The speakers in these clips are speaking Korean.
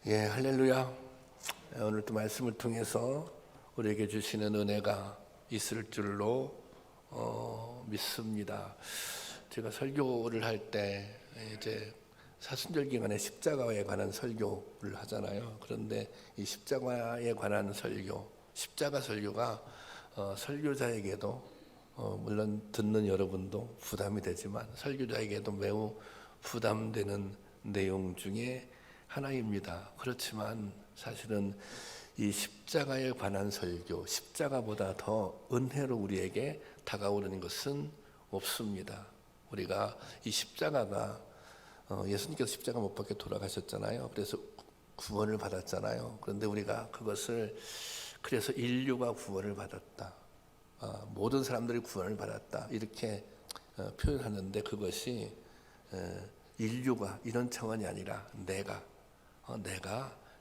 할렐루야. 오늘 또 말씀을 통해서 우리에게 주시는 은혜가 있을 줄로 믿습니다. 제가 설교를 할 때 이제 사순절 기간에 십자가에 관한 설교를 하잖아요. 그런데 이 십자가에 관한 설교, 십자가 설교가 설교자에게도 물론 듣는 여러분도 부담이 되지만 설교자에게도 매우 부담되는 내용 중에 하나입니다. 그렇지만 사실은 이 십자가에 관한 설교, 십자가보다 더 은혜로 우리에게 다가오는 것은 없습니다. 우리가 이 십자가가 예수님께서 십자가 못 박혀 돌아가셨잖아요. 그래서 구원을 받았잖아요. 그런데 우리가 그것을 그래서 인류가 구원을 받았다, 모든 사람들이 구원을 받았다 이렇게 표현하는데 그것이 인류가 이런 차원이 아니라 내가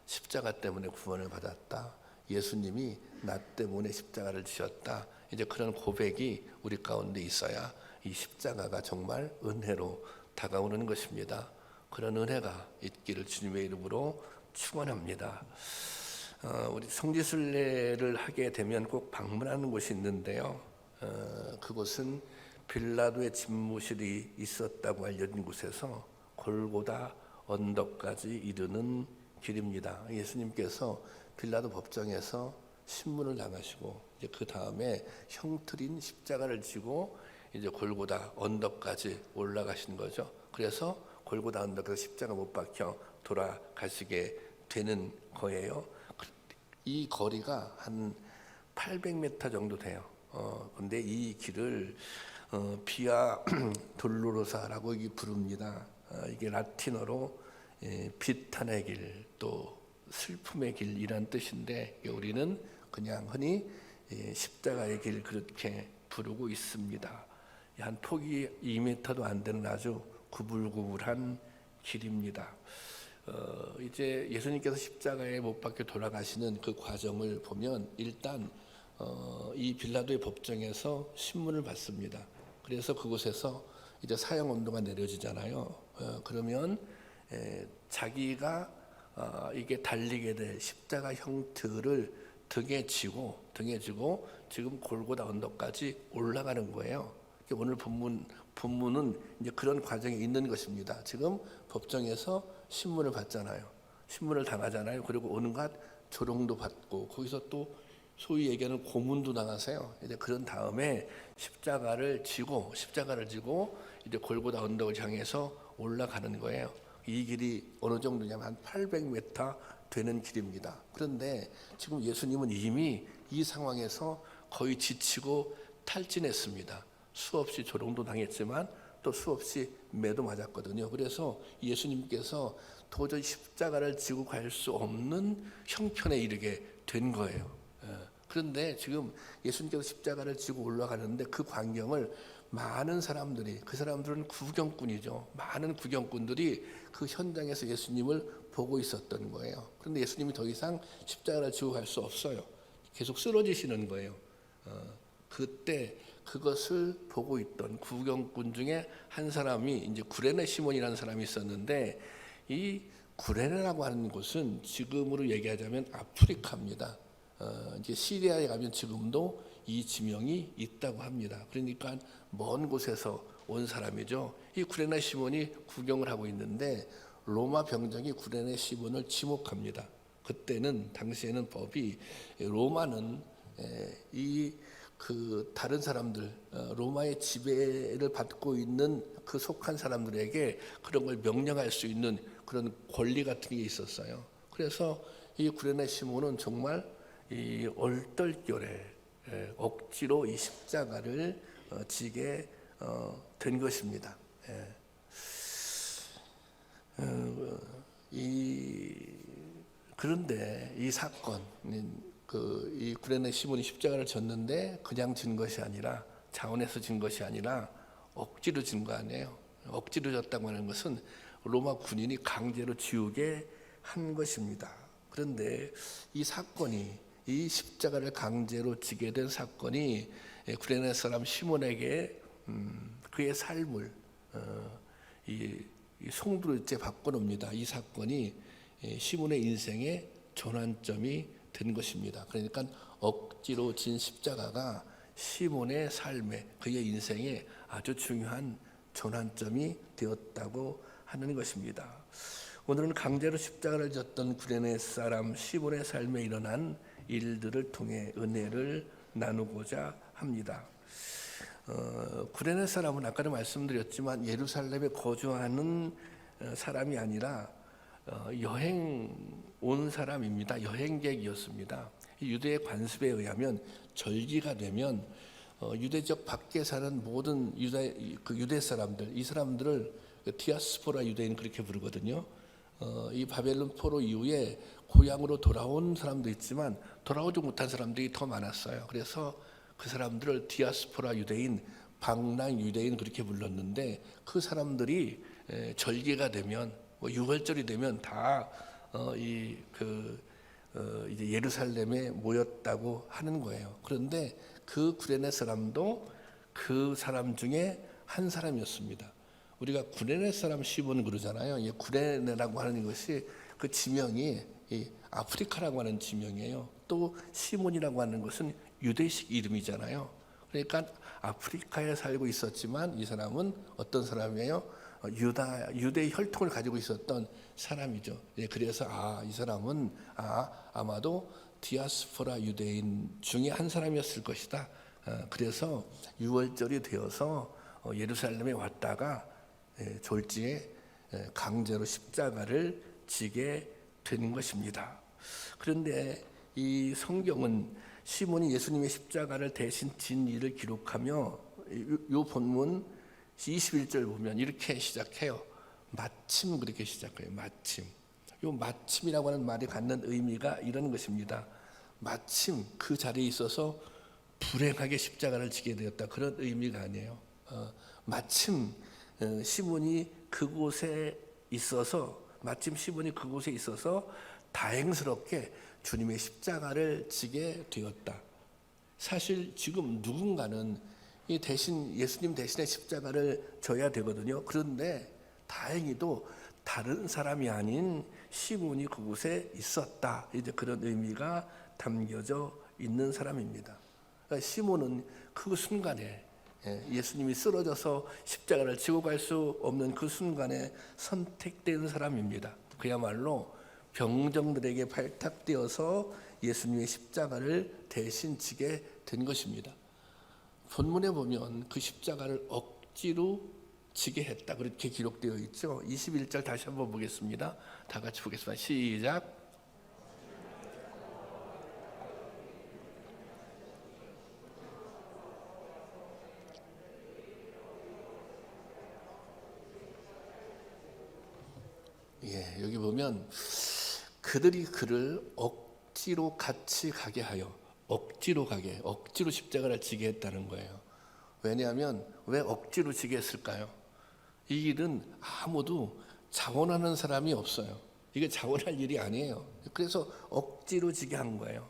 십자가 때문에 구원을 받았다. 예수님이 나 때문에 십자가를 지셨다. 이제 그런 고백이 우리 가운데 있어야 이 십자가가 정말 은혜로 다가오는 것입니다. 그런 은혜가 있기를 주님의 이름으로 축원합니다. 우리 성지순례를 하게 되면 꼭 방문하는 곳이 있는데요. 그곳은 빌라도의 집무실이 있었다고 알려진 곳에서 골고다 언덕까지 이르는 길입니다. 예수님께서 빌라도 법정에서 신문을 당하시고 이제 그 다음에 형틀인 십자가를 지고 이제 골고다 언덕까지 올라가신 거죠. 그래서 골고다 언덕에서 십자가 못 박혀 돌아가시게 되는 거예요. 이 거리가 한 800m 정도 돼요. 근데 이 길을 비아 돌로로사라고 부릅니다. 이게 라틴어로 비탄의 길, 또 슬픔의 길이란 뜻인데 우리는 그냥 흔히 십자가의 길 그렇게 부르고 있습니다. 한 폭이 2m도 안 되는 아주 구불구불한 길입니다. 이제 예수님께서 십자가에 못 박혀 돌아가시는 그 과정을 보면 일단 이 빌라도의 법정에서 신문을 받습니다. 그래서 그곳에서 이제 사형 언도가 내려지잖아요. 그러면 자기가 이게 달리게 될 십자가 형틀을 등에 지고 지금 골고다 언덕까지 올라가는 거예요. 오늘 본문은 이제 그런 과정이 있는 것입니다. 지금 법정에서 신문을 받잖아요. 신문을 당하잖아요. 그리고 온갖 조롱도 받고 거기서 또 소위 얘기하는 고문도 당하세요. 이제 그런 다음에 십자가를 지고 이제 골고다 언덕을 향해서 올라가는 거예요. 이 길이 어느 정도냐면 한 800m 되는 길입니다. 그런데 지금 예수님은 이미 이 상황에서 거의 지치고 탈진했습니다. 수없이 조롱도 당했지만 또 수없이 매도 맞았거든요. 그래서 예수님께서 도저히 십자가를 지고 갈 수 없는 형편에 이르게 된 거예요. 그런데 지금 예수님께서 십자가를 지고 올라가는데 그 광경을 많은 사람들이, 그 사람들은 구경꾼이죠. 많은 구경꾼들이 그 현장에서 예수님을 보고 있었던 거예요. 그런데 예수님이 더 이상 십자가를 지고 갈 수 없어요. 계속 쓰러지시는 거예요. 그때 그것을 보고 있던 구경꾼 중에 한 사람이 이제 구레네 시몬이라는 사람이 있었는데 이 구레네라고 하는 곳은 지금으로 얘기하자면 아프리카입니다. 이제 시리아에 가면 지금도 이 지명이 있다고 합니다. 그러니까 먼 곳에서 온 사람이죠. 이 구레네 시몬이 구경을 하고 있는데 로마 병정이 구레네 시몬을 지목합니다. 그때는 당시에는 법이 로마는 다른 사람들, 로마의 지배를 받고 있는 그 속한 사람들에게 그런 걸 명령할 수 있는 그런 권리 같은 게 있었어요. 그래서 이 구레네 시몬은 정말 이 얼떨결에 억지로 이 십자가를 지게 된 것입니다. 그런데 이 사건, 이 구레네 시몬이 십자가를 졌는데 그냥 진 것이 아니라, 자원해서 진 것이 아니라 억지로 진 거 아니에요. 억지로 졌다고 하는 것은 로마 군인이 강제로 지우게 한 것입니다. 그런데 이 사건이, 이 십자가를 강제로 지게 된 사건이 구레네 사람 시몬에게 그의 삶을 이 송두리째 바꿔놓습니다. 이 사건이 시몬의 인생의 전환점이 된 것입니다. 그러니까 억지로 진 십자가가 시몬의 삶에, 그의 인생에 아주 중요한 전환점이 되었다고 하는 것입니다. 오늘은 강제로 십자가를 졌던 구레네 사람 시몬의 삶에 일어난 일들을 통해 은혜를 나누고자 합니다. 구레네 사람은 아까도 말씀드렸지만 예루살렘에 거주하는 사람이 아니라 여행 온 사람입니다. 여행객이었습니다. 유대의 관습에 의하면 절기가 되면 유대적 밖에 사는 모든 유대 사람들, 이 사람들을 디아스포라 유대인 그렇게 부르거든요. 이 바벨론 포로 이후에 고향으로 돌아온 사람도 있지만 돌아오지 못한 사람들이 더 많았어요. 그래서 그 사람들을 디아스포라 유대인, 방랑 유대인 그렇게 불렀는데, 그 사람들이 절기가 되면 유월절이 되면 다 이제 예루살렘에 모였다고 하는 거예요. 그런데 그 구레네 사람도 그 사람 중에 한 사람이었습니다. 우리가 구레네 사람 시몬은 그러잖아요. 이 구레네라고 하는 것이 그 지명이 아프리카라고 하는 지명이에요. 또 시몬이라고 하는 것은 유대식 이름이잖아요. 그러니까 아프리카에 살고 있었지만 이 사람은 어떤 사람이에요? 유대 혈통을 가지고 있었던 사람이죠. 그래서 이 사람은 아마도 디아스포라 유대인 중에 한 사람이었을 것이다. 그래서 유월절이 되어서 예루살렘에 왔다가 졸지에 강제로 십자가를 지게 되는 것입니다. 그런데 이 성경은 시몬이 예수님의 십자가를 대신 진 일을 기록하며 이 본문 21절 보면 이렇게 시작해요. 마침, 그렇게 시작해요. 마침. 이 마침이라고 하는 말이 갖는 의미가 이런 것입니다. 마침 그 자리에 있어서 불행하게 십자가를 지게 되었다, 그런 의미가 아니에요. 마침 시몬이 그곳에 있어서 다행스럽게 주님의 십자가를 지게 되었다. 사실 지금 누군가는 예수님 대신에 십자가를 져야 되거든요. 그런데 다행히도 다른 사람이 아닌 시몬이 그곳에 있었다, 이제 그런 의미가 담겨져 있는 사람입니다. 그러니까 시몬은 그 순간에 예수님이 쓰러져서 십자가를 지고 갈 수 없는 그 순간에 선택된 사람입니다. 그야말로 병정들에게 발탁되어서 예수님의 십자가를 대신 지게 된 것입니다. 본문에 보면 그 십자가를 억지로 지게 했다, 그렇게 기록되어 있죠. 21절 다시 한번 보겠습니다. 다 같이 보겠습니다. 시작. 여기 보면 그들이 그를 억지로 같이 가게 하여, 억지로 십자가를 지게 했다는 거예요. 왜냐하면 왜 억지로 지게 했을까요? 이 일은 아무도 자원하는 사람이 없어요. 이게 자원할 일이 아니에요. 그래서 억지로 지게 한 거예요.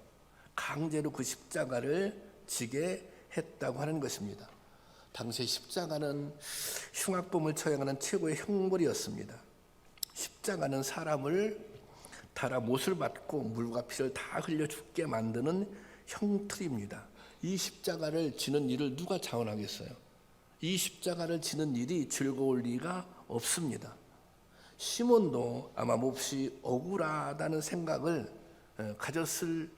강제로 그 십자가를 지게 했다고 하는 것입니다. 당시 십자가는 흉악범을 처형하는 최고의 형벌이었습니다. 십자가는 사람을 달아 못을 받고 물과 피를 다 흘려 죽게 만드는 형틀입니다. 이 십자가를 지는 일을 누가 자원하겠어요? 이 십자가를 지는 일이 즐거울 리가 없습니다. 시몬도 아마 몹시 억울하다는 생각을 가졌을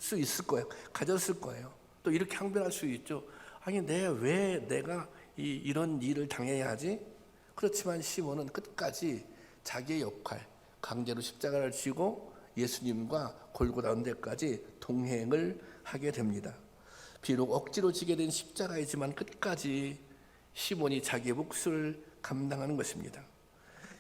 거예요. 또 이렇게 항변할 수 있죠. 아니, 왜 내가 이런 일을 당해야 하지? 그렇지만 시몬은 끝까지 자기의 역할, 강제로 십자가를 지고 예수님과 골고다 언대까지 동행을 하게 됩니다. 비록 억지로 지게 된 십자가이지만 끝까지 시몬이 자기의 몫을 감당하는 것입니다.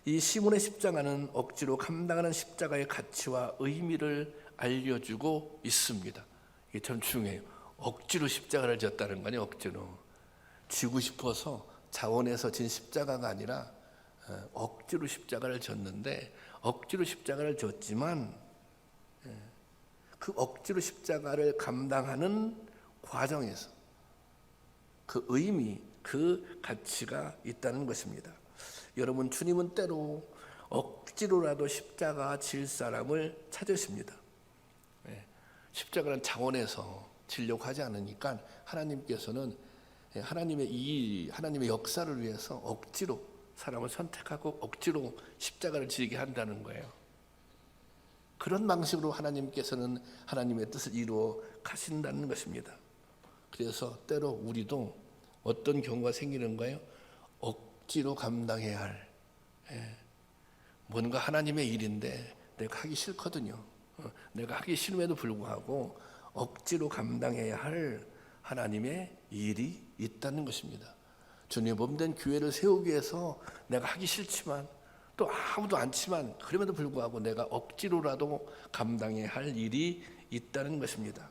이 시몬의 십자가는 억지로 감당하는 십자가의 가치와 의미를 알려주고 있습니다. 이게 참 중요해요. 억지로 십자가를 졌다는 거니, 억지로 지고 싶어서 자원해서 진 십자가가 아니라 억지로 십자가를 졌는데, 억지로 십자가를 졌지만 그 억지로 십자가를 감당하는 과정에서 그 의미, 그 가치가 있다는 것입니다. 여러분, 주님은 때로 억지로라도 십자가 질 사람을 찾으십니다. 십자가는 자원해서 지려고 하지 않으니까 하나님께서는 하나님의 역사를 위해서 억지로 사람을 선택하고 억지로 십자가를 지게 한다는 거예요. 그런 방식으로 하나님께서는 하나님의 뜻을 이루어 가신다는 것입니다. 그래서 때로 우리도 어떤 경우가 생기는 거예요? 억지로 감당해야 할 뭔가 하나님의 일인데 내가 하기 싫거든요. 내가 하기 싫음에도 불구하고 억지로 감당해야 할 하나님의 일이 있다는 것입니다. 주님의 몸된 교회를 세우기 위해서 내가 하기 싫지만 또 아무도 않지만 그럼에도 불구하고 내가 억지로라도 감당해야 할 일이 있다는 것입니다.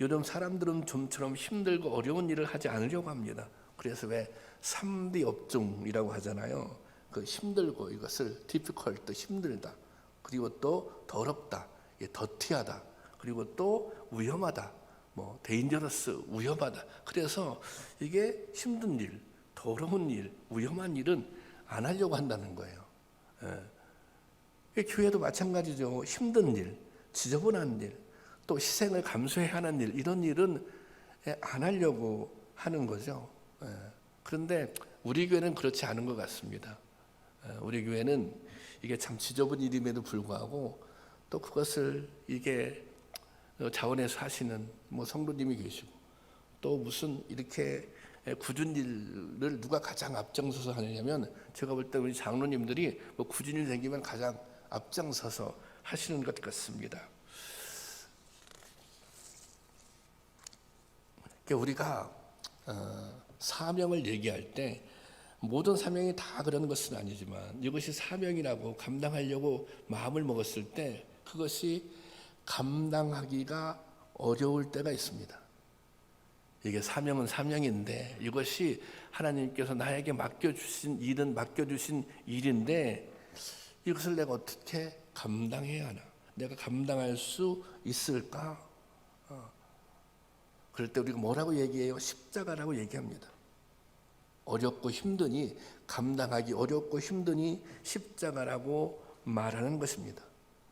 요즘 사람들은 좀처럼 힘들고 어려운 일을 하지 않으려고 합니다. 그래서 왜 3D 업종이라고 하잖아요. 그 힘들고 이것을 difficult, 힘들다. 그리고 또 더럽다, 더티하다. 그리고 또 위험하다, dangerous, 위험하다. 그래서 이게 힘든 일, 더러운 일, 위험한 일은 안 하려고 한다는 거예요. 교회도 마찬가지죠. 힘든 일, 지저분한 일, 또 희생을 감수해야 하는 일, 이런 일은 안 하려고 하는 거죠. 그런데 우리 교회는 그렇지 않은 것 같습니다. 우리 교회는 이게 참 지저분 일임에도 불구하고 또 그것을 이게 자원해서 하시는 성도님이 계시고 또 무슨 이렇게 굳은 일을 누가 가장 앞장서서 하느냐면 제가 볼 때 우리 장로님들이 굳은 일 생기면 가장 앞장서서 하시는 것 같습니다. 우리가 사명을 얘기할 때 모든 사명이 다 그런 것은 아니지만 이것이 사명이라고 감당하려고 마음을 먹었을 때 그것이 감당하기가 어려울 때가 있습니다. 이게 사명은 사명인데 이것이 하나님께서 나에게 맡겨주신 일은 맡겨주신 일인데 이것을 내가 어떻게 감당해야 하나? 내가 감당할 수 있을까? 그럴 때 우리가 뭐라고 얘기해요? 십자가라고 얘기합니다. 어렵고 힘드니, 감당하기 어렵고 힘드니 십자가라고 말하는 것입니다.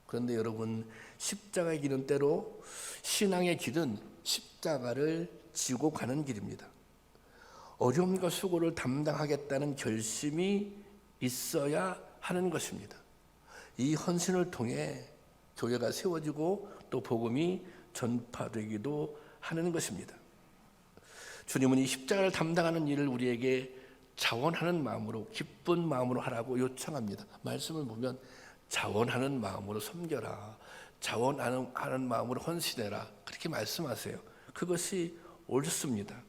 그런데 여러분, 십자가의 길은 때로 신앙의 길은 십자가를 지고 가는 길입니다. 어려움과 수고를 담당하겠다는 결심이 있어야 하는 것입니다. 이 헌신을 통해 교회가 세워지고 또 복음이 전파되기도 하는 것입니다. 주님은 이 십자가를 담당하는 일을 우리에게 자원하는 마음으로, 기쁜 마음으로 하라고 요청합니다. 말씀을 보면 자원하는 마음으로 섬겨라, 자원하는 마음으로 헌신해라, 그렇게 말씀하세요. 그것이 옳습니다.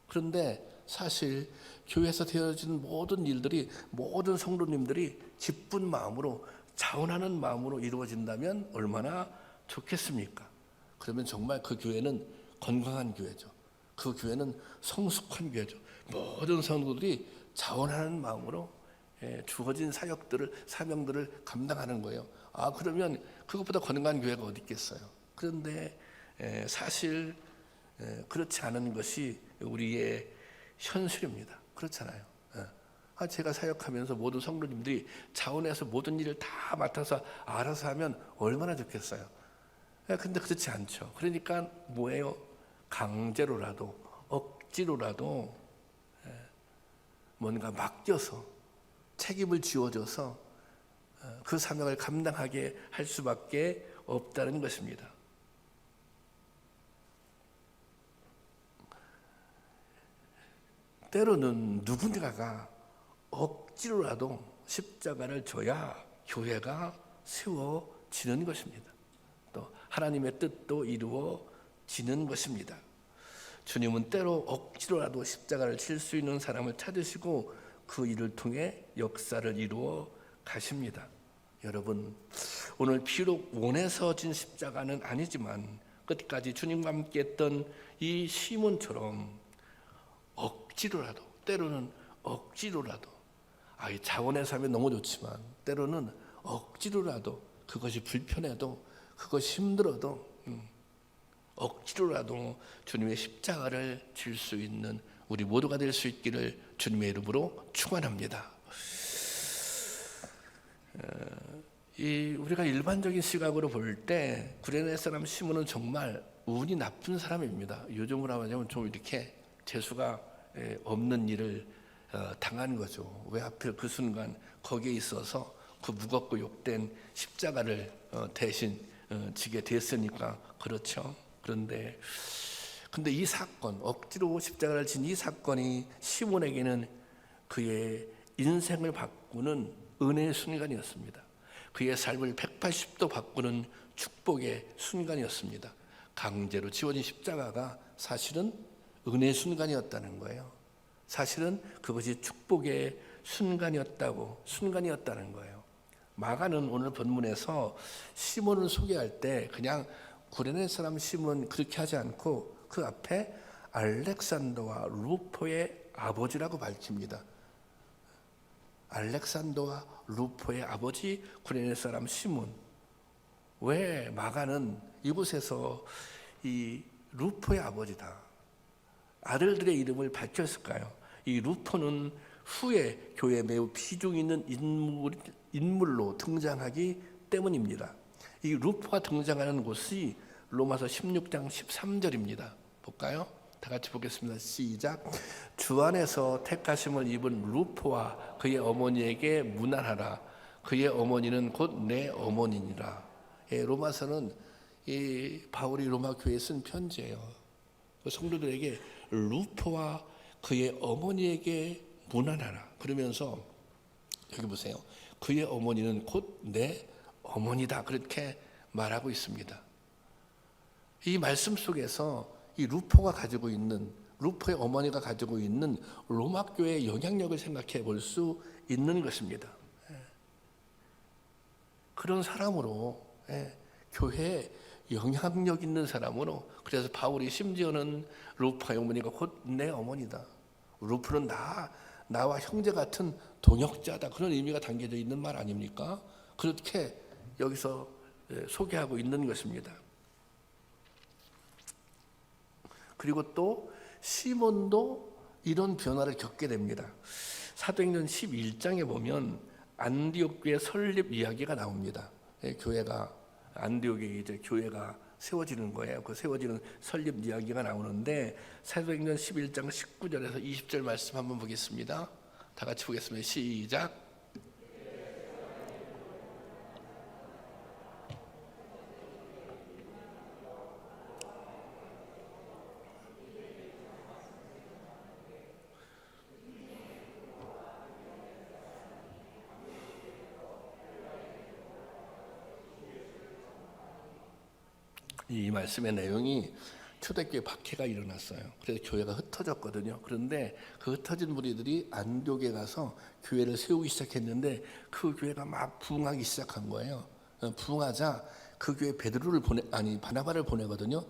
그런데 사실 교회에서 되어진 모든 일들이, 모든 성도님들이 기쁜 마음으로, 자원하는 마음으로 이루어진다면 얼마나 좋겠습니까? 그러면 정말 그 교회는 건강한 교회죠. 그 교회는 성숙한 교회죠. 모든 성도들이 자원하는 마음으로 주어진 사명들을 감당하는 거예요. 그러면 그것보다 건강한 교회가 어디 있겠어요? 그런데 사실 그렇지 않은 것이 우리의 현실입니다. 그렇잖아요. 제가 사역하면서 모든 성도님들이 자원해서 모든 일을 다 맡아서 알아서 하면 얼마나 좋겠어요. 근데 그렇지 않죠. 그러니까 뭐예요? 강제로라도 억지로라도 뭔가 맡겨서 책임을 지워줘서 그 사명을 감당하게 할 수밖에 없다는 것입니다. 때로는 누군가가 억지로라도 십자가를 져야 교회가 세워지는 것입니다. 또 하나님의 뜻도 이루어지는 것입니다. 주님은 때로 억지로라도 십자가를 칠 수 있는 사람을 찾으시고 그 일을 통해 역사를 이루어 가십니다. 여러분, 오늘 비록 원해서 진 십자가는 아니지만 끝까지 주님과 함께 했던 이 시몬처럼 억지로라도, 때로는 억지로라도, 자원해서 하면 너무 좋지만 때로는 억지로라도, 그것이 불편해도, 그것이 힘들어도 억지로라도 주님의 십자가를 질 수 있는 우리 모두가 될 수 있기를 주님의 이름으로 축원합니다. 우리가 일반적인 시각으로 볼 때 구레네 사람 시몬은 정말 운이 나쁜 사람입니다. 요즘으로 하자면 좀 이렇게 재수가 없는 일을 당한 거죠. 왜 하필 그 순간 거기에 있어서 그 무겁고 욕된 십자가를 대신 지게 됐으니까 그렇죠. 그런데 이 사건, 억지로 십자가를 진 이 사건이 시몬에게는 그의 인생을 바꾸는 은혜의 순간이었습니다. 그의 삶을 180도 바꾸는 축복의 순간이었습니다. 강제로 지워진 십자가가 사실은 은혜의 순간이었다는 거예요. 사실은 그것이 축복의 순간이었다는 거예요. 마가는 오늘 본문에서 시몬을 소개할 때 그냥 구레네 사람 시몬 그렇게 하지 않고 그 앞에 알렉산더와 루포의 아버지라고 밝힙니다. 알렉산더와 루포의 아버지 구레네 사람 시몬. 왜 마가는 이곳에서 이 루포의 아버지다, 아들들의 이름을 밝혔을까요? 이 루포는 후에 교회에 매우 비중 있는 인물로 등장하기 때문입니다. 이 루포가 등장하는 곳이 로마서 16장 13절입니다. 볼까요? 다 같이 보겠습니다. 시작. 주 안에서 택하심을 입은 루포와 그의 어머니에게 문안하라. 그의 어머니는 곧 내 어머니니라. 로마서는 이 바울이 로마 교회에 쓴 편지예요. 성도들에게 루포와 그의 어머니에게 문안하라. 그러면서 여기 보세요. 그의 어머니는 곧 내 어머니다. 그렇게 말하고 있습니다. 이 말씀 속에서 이 루포가 가지고 있는, 루포의 어머니가 가지고 있는 로마 교회의 영향력을 생각해 볼 수 있는 것입니다. 그런 사람으로, 교회에 영향력 있는 사람으로, 그래서 바울이 심지어는 루포의 어머니가 곧 내 어머니다. 루포는 나와 형제 같은 동역자다. 그런 의미가 담겨져 있는 말 아닙니까? 그렇게 여기서 소개하고 있는 것입니다. 그리고 또 시몬도 이런 변화를 겪게 됩니다. 사도행전 11장에 보면 안디옥 교회 설립 이야기가 나옵니다. 교회가 안디옥에 이제 교회가 세워지는 거예요. 그 세워지는 설립 이야기가 나오는데 사도행전 11장 19절에서 20절 말씀 한번 보겠습니다. 다 같이 보겠습니다. 시작. 이 말씀의 내용이 초대교회 박해가 일어났어요. 그래서 교회가 흩어졌거든요. 그런데 그 흩어진 무리들이 안디옥에 가서 교회를 세우기 시작했는데 그 교회가 막 부흥하기 시작한 거예요. 부흥하자 그 교회 바나바를 보내거든요.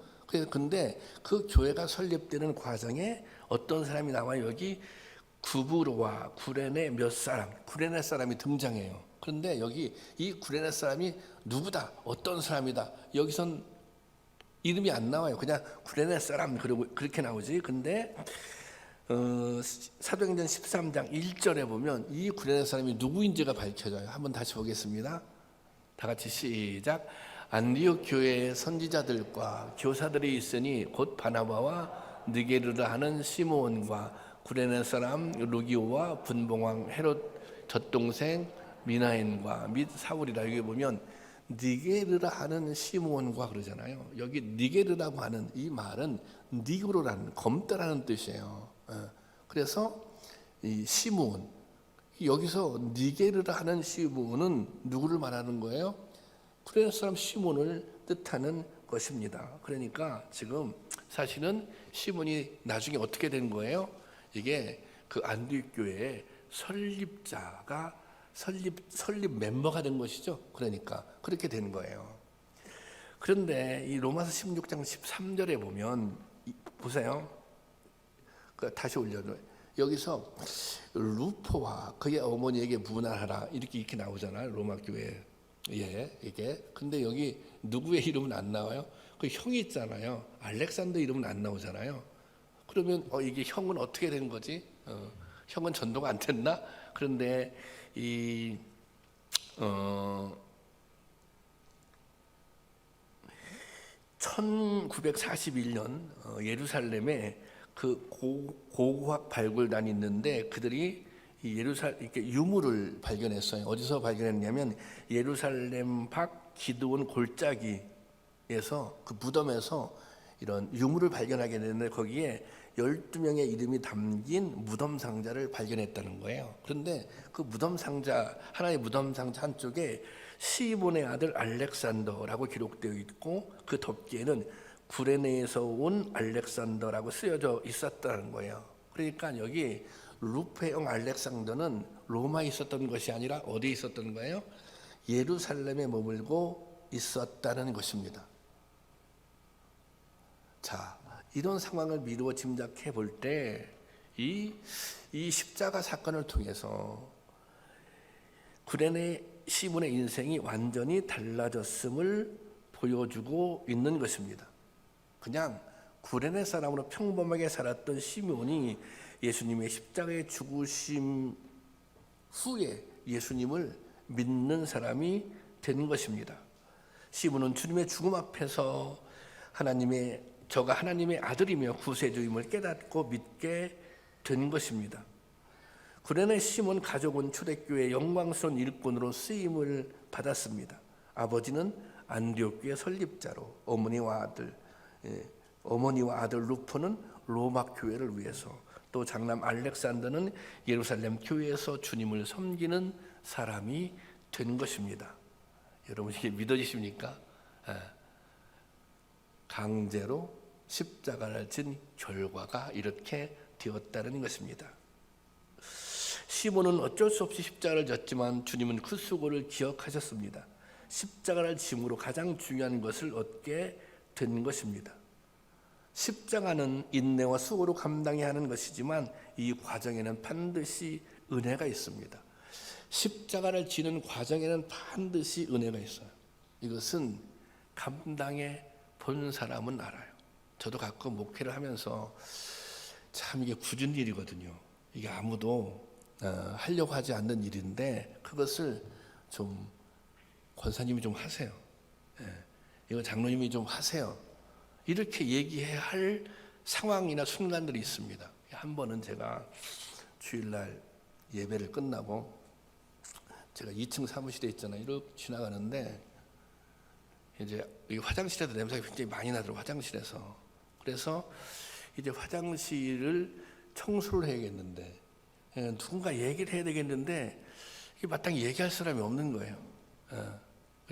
근데 그 교회가 설립되는 과정에 어떤 사람이 나와요. 여기 구브로와 구레네 구레네 사람이 등장해요. 그런데 여기 이 구레네 사람이 누구다, 어떤 사람이다, 여기선 이름이 안 나와요. 그냥 구레네 사람 그렇게 나오지. 근데 사도행전 13장 1절에 보면 이 구레네 사람이 누구인지가 밝혀져요. 한번 다시 보겠습니다. 다 같이 시작. 안디옥 교회의 선지자들과 교사들이 있으니 곧 바나바와 느게르라 하는 시므온과 구레네 사람 루기오와 분봉왕 헤롯 젖동생 미나엔과 및 사울이라. 여기 보면 니게르라 하는 시므온과 그러잖아요. 여기 니게르라고 하는 이 말은 니그로라는, 검다라는 뜻이에요. 그래서 이 시므온, 여기서 니게르라 하는 시므온은 누구를 말하는 거예요? 구레네 사람 시몬을 뜻하는 것입니다. 그러니까 지금 사실은 시몬이 나중에 어떻게 된 거예요? 이게 그 안디옥 교회의 설립자가 설립 멤버가 된 것이죠. 그러니까 그렇게 된 거예요. 그런데 이 로마서 16장 13절에 보면 보세요. 다시 올려줘요. 여기서 루포와 그의 어머니에게 문안하라 이렇게 나오잖아요. 로마 교회. 이게. 근데 여기 누구의 이름은 안 나와요? 그 형이 있잖아요. 알렉산더 이름은 안 나오잖아요. 그러면 이게 형은 어떻게 된 거지? 형은 전도가 안 됐나? 그런데 이 1941년 예루살렘에 그 고고학 발굴단이 있는데 그들이 이 이렇게 유물을 발견했어요. 어디서 발견했냐면 예루살렘 밖 기드온 골짜기에서 그 무덤에서 이런 유물을 발견하게 됐는데 거기에 12명의 이름이 담긴 무덤 상자를 발견했다는 거예요. 그런데 그 무덤 상자, 하나의 무덤 상자 한쪽에 시몬의 아들 알렉산더라고 기록되어 있고 그 덮개에는 구레네에서 온 알렉산더라고 쓰여져 있었다는 거예요. 그러니까 여기 루페형 알렉산더는 로마에 있었던 것이 아니라 어디에 있었던 거예요? 예루살렘에 머물고 있었다는 것입니다. 자, 이런 상황을 미루어 짐작해 볼 때 이 십자가 사건을 통해서 구레네 시몬의 인생이 완전히 달라졌음을 보여주고 있는 것입니다. 그냥 구레네 사람으로 평범하게 살았던 시몬이 예수님의 십자가의 죽으심 후에 예수님을 믿는 사람이 된 것입니다. 시몬은 주님의 죽음 앞에서 저가 하나님의 아들이며 구세주임을 깨닫고 믿게 된 것입니다. 구레네 시몬 가족은 초대교회의 영광스러운 일꾼으로 쓰임을 받았습니다. 아버지는 안디옥 교회 설립자로, 어머니와 아들 루포는 로마 교회를 위해서, 또 장남 알렉산더는 예루살렘 교회에서 주님을 섬기는 사람이 된 것입니다. 여러분 이게 믿어지십니까? 강제로 십자가를 진 결과가 이렇게 되었다는 것입니다. 시몬은 어쩔 수 없이 십자가를 졌지만 주님은 그 수고를 기억하셨습니다. 십자가를 짐으로 가장 중요한 것을 얻게 된 것입니다. 십자가는 인내와 수고로 감당해야 하는 것이지만 이 과정에는 반드시 은혜가 있습니다. 십자가를 지는 과정에는 반드시 은혜가 있어요. 이것은 감당해 본 사람은 알아요. 저도 가끔 목회를 하면서 참 이게 굳은 일이거든요. 이게 아무도 하려고 하지 않는 일인데 그것을 좀 권사님이 좀 하세요. 이거 장로님이 좀 하세요. 이렇게 얘기해야 할 상황이나 순간들이 있습니다. 한 번은 제가 주일날 예배를 끝나고 제가 2층 사무실에 있잖아요. 이렇게 지나가는데 이제 이 화장실에도 냄새가 굉장히 많이 나더라고요. 화장실에서. 그래서 이제 화장실을 청소를 해야겠는데 누군가 얘기를 해야 되겠는데 이게 마땅히 얘기할 사람이 없는 거예요.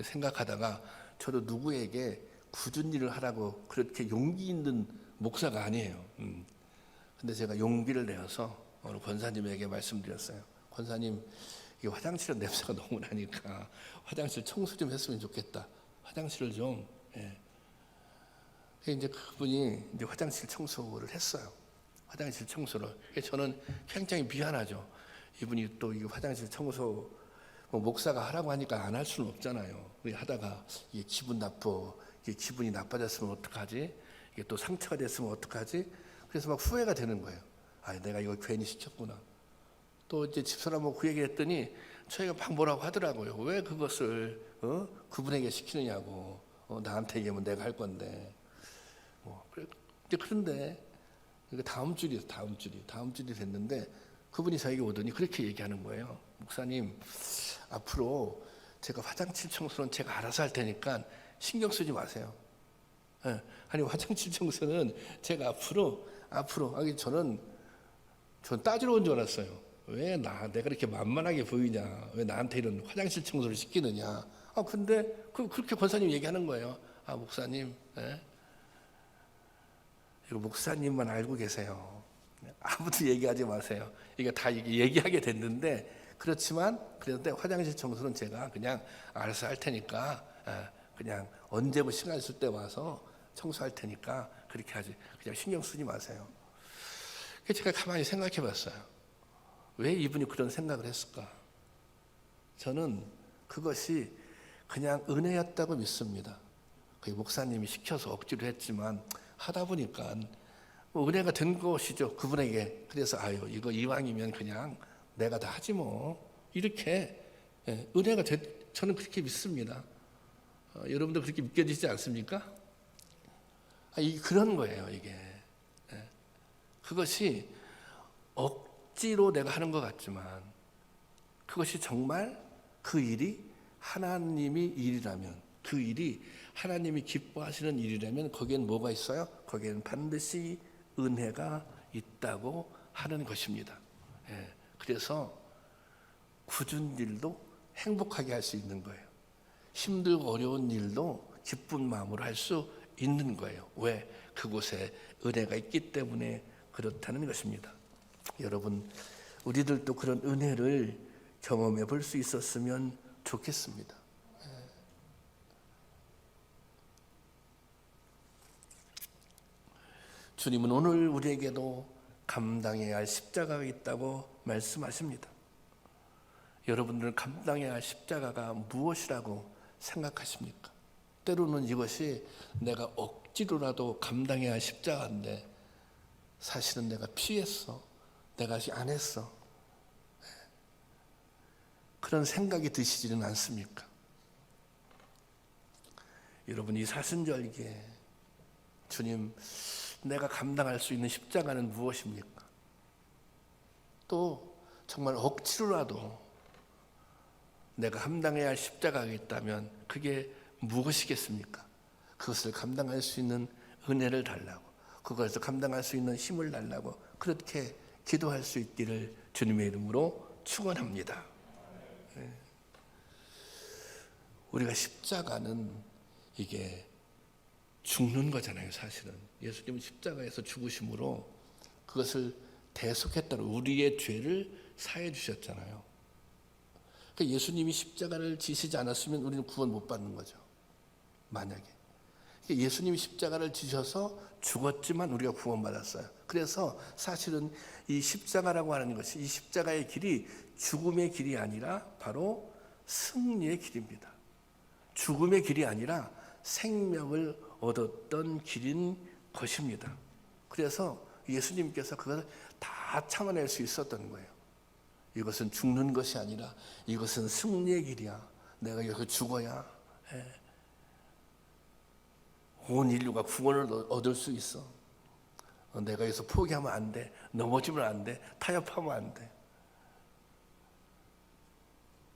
생각하다가 저도 누구에게 굳은 일을 하라고 그렇게 용기 있는 목사가 아니에요. 근데 제가 용기를 내어서 오늘 권사님에게 말씀드렸어요. 권사님, 이 화장실에 냄새가 너무 나니까 화장실 청소 좀 했으면 좋겠다. 화장실을 좀. 이제 그분이 이제 화장실 청소를 했어요. 화장실 청소를. 저는 굉장히 미안하죠. 이분이 또 이 화장실 청소 목사가 하라고 하니까 안 할 수는 없잖아요. 하다가 이게 기분이 나빠졌으면 어떡하지? 이게 또 상처가 됐으면 어떡하지? 그래서 막 후회가 되는 거예요. 내가 이걸 괜히 시켰구나. 또 이제 집사람하고 그 얘기했더니 저희가 막 뭐라고 하더라고요. 왜 그것을 그분에게 시키느냐고. 나한테 얘기하면 내가 할 건데. 그런데 다음 줄이 됐는데 그분이 저에게 오더니 그렇게 얘기하는 거예요. 목사님, 앞으로 제가 화장실 청소는 제가 알아서 할 테니까 신경 쓰지 마세요. 아니 화장실 청소는 제가 앞으로 저는 따지러 온 줄 알았어요. 왜 내가 이렇게 만만하게 보이냐? 왜 나한테 이런 화장실 청소를 시키느냐? 근데 그렇게 권사님 얘기하는 거예요. 목사님, 이거 목사님만 알고 계세요. 아무도 얘기하지 마세요. 이게 다 얘기하게 됐는데 그렇지만 그런데 화장실 청소는 제가 그냥 알아서 할 테니까 그냥 언제 시간 있을 때 와서 청소할 테니까 그렇게 하지. 그냥 신경 쓰지 마세요. 제가 가만히 생각해 봤어요. 왜 이분이 그런 생각을 했을까? 저는 그것이 그냥 은혜였다고 믿습니다. 목사님이 시켜서 억지로 했지만 하다 보니까 은혜가 된 것이죠. 그분에게. 그래서 이거 이왕이면 그냥 내가 다 하지 뭐. 이렇게 예, 은혜가 저는 그렇게 믿습니다. 여러분도 그렇게 믿겨지지 않습니까? 그런 거예요, 이게. 예. 그것이 억지로 내가 하는 것 같지만 그것이 정말 그 일이 하나님이 일이라면, 그 일이 하나님이 기뻐하시는 일이라면 거기엔 뭐가 있어요? 거기에는 반드시 은혜가 있다고 하는 것입니다. 예. 그래서 굳은 일도 행복하게 할 수 있는 거예요. 힘들고 어려운 일도 기쁜 마음으로 할 수 있는 거예요. 왜? 그곳에 은혜가 있기 때문에 그렇다는 것입니다. 여러분, 우리들도 그런 은혜를 경험해 볼 수 있었으면 좋겠습니다. 주님은 오늘 우리에게도 감당해야 할 십자가가 있다고 말씀하십니다. 여러분들은 감당해야 할 십자가가 무엇이라고 생각하십니까? 때로는 이것이 내가 억지로라도 감당해야 할 십자가인데 사실은 내가 피했어, 내가 안 했어, 그런 생각이 드시지는 않습니까? 여러분, 이 사순절기에 주님, 내가 감당할 수 있는 십자가는 무엇입니까? 또 정말 억지로라도 내가 감당해야 할 십자가가 있다면 그게 무엇이겠습니까? 그것을 감당할 수 있는 은혜를 달라고, 그것을 감당할 수 있는 힘을 달라고 그렇게 기도할 수 있기를 주님의 이름으로 축원합니다. 우리가 십자가는 이게 죽는 거잖아요. 사실은 예수님은 십자가에서 죽으심으로 그것을 대속했다고, 우리의 죄를 사해 주셨잖아요. 그러니까 예수님이 십자가를 지시지 않았으면 우리는 구원 못 받는 거죠. 만약에 예수님이 십자가를 지셔서 죽었지만 우리가 구원받았어요. 그래서 사실은 이 십자가라고 하는 것이, 이 십자가의 길이 죽음의 길이 아니라 바로 승리의 길입니다. 죽음의 길이 아니라 생명을 얻었던 길인 것입니다. 그래서 예수님께서 그것을 다 참아낼 수 있었던 거예요. 이것은 죽는 것이 아니라 이것은 승리의 길이야. 내가 여기서 죽어야 온 인류가 구원을 얻을 수 있어. 내가 여기서 포기하면 안 돼. 넘어지면 안 돼. 타협하면 안 돼.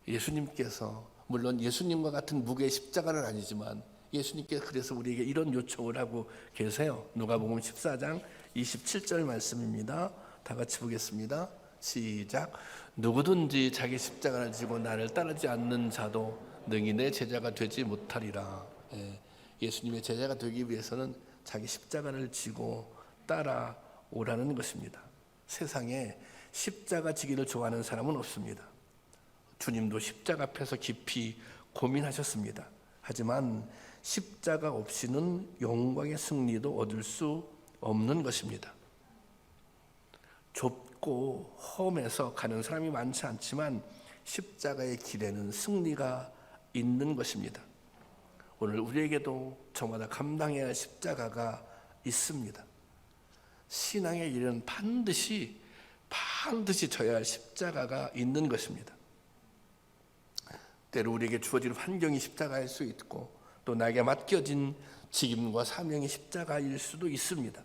예수님께서, 물론 예수님과 같은 무게의 십자가는 아니지만 예수님께서 그래서 우리에게 이런 요청을 하고 계세요. 누가복음 14장 27절 말씀입니다. 다 같이 보겠습니다. 시작. 누구든지 자기 십자가를 지고 나를 따르지 않는 자도 능히 내 제자가 되지 못하리라. 예수님의 제자가 되기 위해서는 자기 십자가를 지고 따라오라는 것입니다. 세상에 십자가 지기를 좋아하는 사람은 없습니다. 주님도 십자가 앞에서 깊이 고민하셨습니다. 하지만 십자가 없이는 영광의 승리도 얻을 수 없는 것입니다. 좁고 험해서 가는 사람이 많지 않지만 십자가의 길에는 승리가 있는 것입니다. 오늘 우리에게도 저마다 감당해야 할 십자가가 있습니다. 신앙의 길은 반드시 져야 할 십자가가 있는 것입니다. 때로 우리에게 주어진 환경이 십자가일 수 있고 또 나에게 맡겨진 직임과 사명이 십자가일 수도 있습니다.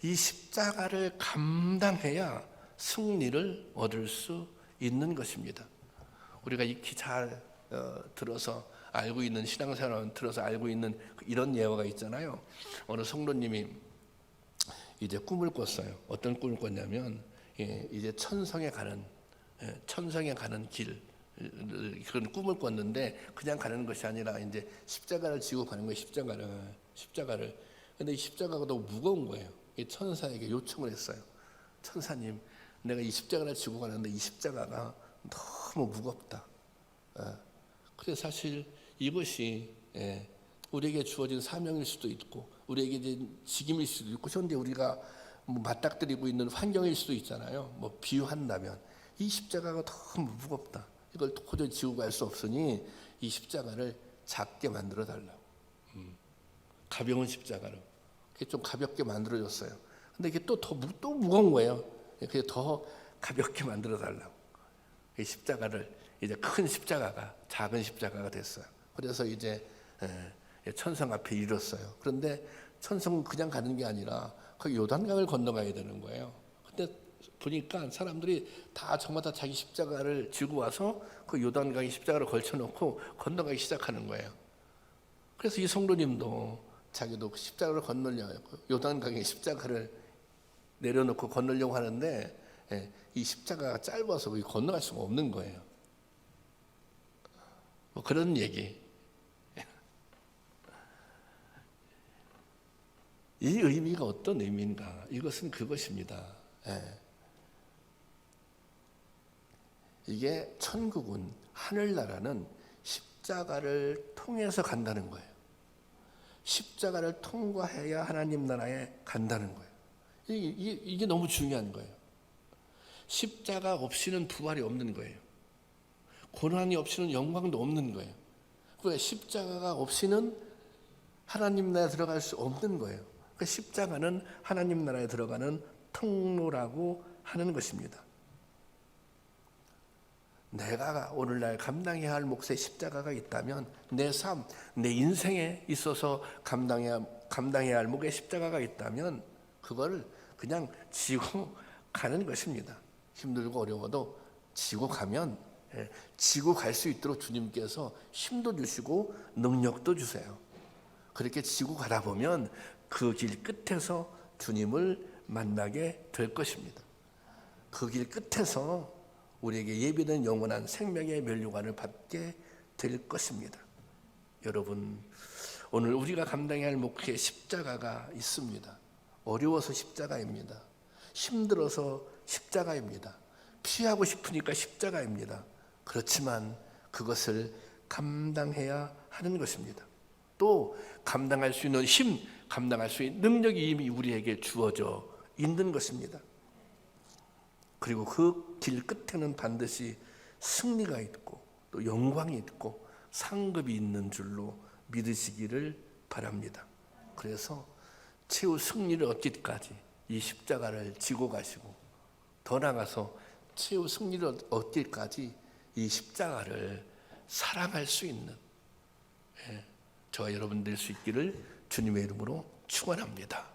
이 십자가를 감당해야 승리를 얻을 수 있는 것입니다. 우리가 익히 잘 들어서 알고 있는, 신앙생활 들어서 알고 있는 이런 예화가 있잖아요. 어느 성도님이 이제 꿈을 꿨어요. 어떤 꿈을 꿨냐면 이제 천성에 가는 길, 그런 꿈을 꿨는데 그냥 가는 것이 아니라 이제 십자가를 지고 가는 거예요. 십자가를. 근데 이 십자가가 너무 무거운 거예요. 이 천사에게 요청을 했어요. 천사님, 내가 이 십자가를 지고 가는데 이 십자가가 너무 무겁다. 그래서 사실 이것이 우리에게 주어진 사명일 수도 있고 우리에게 이제 직임일 수도 있고 현재 우리가 맞닥뜨리고 있는 환경일 수도 있잖아요. 비유한다면 이 십자가가 너무 무겁다. 이걸 도저히 지고 갈 수 없으니 이 십자가를 작게 만들어 달라고. 가벼운 십자가로. 좀 가볍게 만들어줬어요. 근데 이게 또 무거운 거예요. 그게 더 가볍게 만들어 달라고. 이 십자가를 이제 큰 십자가가 작은 십자가가 됐어요. 그래서 이제 천성 앞에 이뤘어요. 그런데 천성은 그냥 가는 게 아니라 그 요단강을 건너가야 되는 거예요. 근데 보니까 사람들이 다 저마다 자기 십자가를 지고 와서 그 요단강에 십자가를 걸쳐놓고 건너가기 시작하는 거예요. 그래서 이 성도님도 자기도 그 십자가를 건너려고 요단강에 십자가를 내려놓고 건너려고 하는데 이 십자가가 짧아서 건너갈 수가 없는 거예요. 뭐 그런 얘기. 이 의미가 어떤 의미인가? 이것은 그것입니다. 이게 천국은, 하늘나라는 십자가를 통해서 간다는 거예요. 십자가를 통과해야 하나님 나라에 간다는 거예요. 이게 너무 중요한 거예요. 십자가 없이는 부활이 없는 거예요. 고난이 없이는 영광도 없는 거예요. 왜? 십자가가 없이는 하나님 나라에 들어갈 수 없는 거예요. 그 십자가는 하나님 나라에 들어가는 통로라고 하는 것입니다. 내가 오늘날 감당해야 할 몫의 십자가가 있다면, 내 삶, 내 인생에 있어서 감당해야 할 몫의 십자가가 있다면 그걸 그냥 지고 가는 것입니다. 힘들고 어려워도 지고 가면, 지고 갈 수 있도록 주님께서 힘도 주시고 능력도 주세요. 그렇게 지고 가다 보면 그 길 끝에서 주님을 만나게 될 것입니다. 그 길 끝에서 우리에게 예비된 영원한 생명의 면류관을 받게 될 것입니다. 여러분, 오늘 우리가 감당해야 할 몫의 십자가가 있습니다. 어려워서 십자가입니다. 힘들어서 십자가입니다. 피하고 싶으니까 십자가입니다. 그렇지만 그것을 감당해야 하는 것입니다. 또 감당할 수 있는 힘, 감당할 수 있는 능력이 이미 우리에게 주어져 있는 것입니다. 그리고 그 길 끝에는 반드시 승리가 있고 또 영광이 있고 상급이 있는 줄로 믿으시기를 바랍니다. 그래서 최후 승리를 얻기까지 이 십자가를 지고 가시고, 더 나아가서 최후 승리를 얻기까지 이 십자가를 사랑할 수 있는 저와 여러분 될 수 있기를 주님의 이름으로 축원합니다.